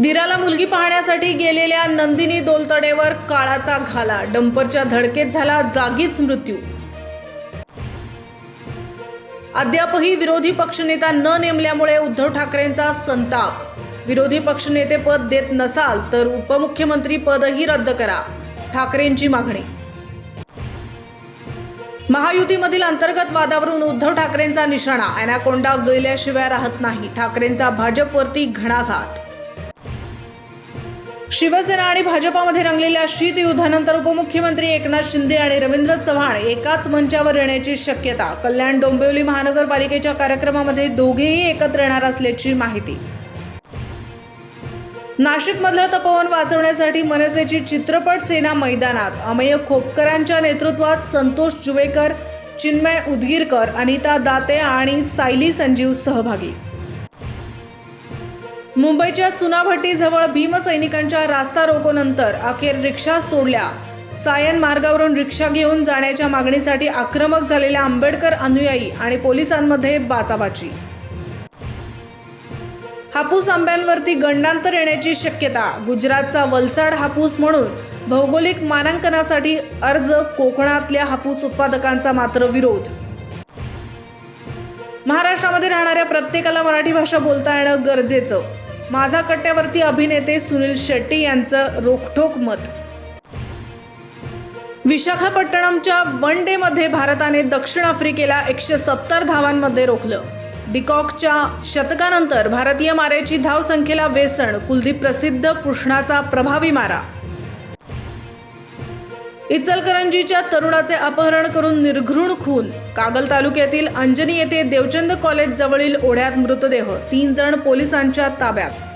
दिराला मुलगी पाहण्यासाठी गेलेल्या नंदिनी दोलतडेवर काळाचा घाला, डंपरच्या धडकेत झाला जागीच मृत्यू। अद्यापही विरोधी पक्षनेता न नेमल्यामुळे उद्धव ठाकरेंचा संताप। विरोधी पक्षनेतेपद देत नसाल तर उपमुख्यमंत्री पदही रद्द करा, ठाकरेंची मागणी। महायुतीमधील अंतर्गत वादावरून उद्धव ठाकरेंचा निशाणा, अॅनाकोंडा गेल्याशिवाय राहत नाही, ठाकरेंचा भाजपवरती घणाघात। शिवसेना आणि भाजपामध्ये रंगलेल्या शीतयुद्धानंतर उपमुख्यमंत्री एकनाथ शिंदे आणि रवींद्र चव्हाण एकाच मंचावर येण्याची शक्यता। कल्याण डोंबिवली महानगरपालिकेच्या कार्यक्रमामध्ये दोघेही एकत्र येणार असल्याची माहिती। नाशिकमधलं तपोवन वाचवण्यासाठी मनसेची चित्रपट सेना मैदानात, अमेय खोपकरांच्या नेतृत्वात संतोष जुवेकर, चिन्मय उदगीरकर, अनिता दाते आणि सायली संजीव सहभागी। मुंबईच्या चुनाभट्टीजवळ भीमसैनिकांच्या रास्ता रोकोनंतर अखेर रिक्षा सोडल्या। सायन मार्गावरून रिक्षा घेऊन जाण्याच्या मागणीसाठी आक्रमक झालेल्या आंबेडकर अनुयायी आणि पोलिसांमध्ये बाचाबाची। हापूस आंब्यांवरती गंडांतर येण्याची शक्यता। गुजरातचा वलसाड हापूस म्हणून भौगोलिक मानांकनासाठी अर्ज, कोकणातल्या हापूस उत्पादकांचा मात्र विरोध। महाराष्ट्रामध्ये राहणाऱ्या प्रत्येकाला मराठी भाषा बोलता येणं गरजेचं, माझा कट्ट्यावरती अभिनेते सुनील शेट्टी यांचं रोखठोक मत। विशाखापट्टणमच्या वन डे मध्ये भारताने दक्षिण आफ्रिकेला 170 धावांमध्ये रोखलं। डिकॉकच्या शतकानंतर भारतीय माऱ्याची धावसंख्येला वेसण, कुलदीप प्रसिद्ध कृष्णाचा प्रभावी मारा। इचलकरंजीच्या तरुणाचे अपहरण करून निर्घृण खून। कागल तालुक्यातील अंजनी येथे देवचंद कॉलेज जवळील ओढ्यात मृतदेह, 3 जण पोलिसांच्या ताब्यात।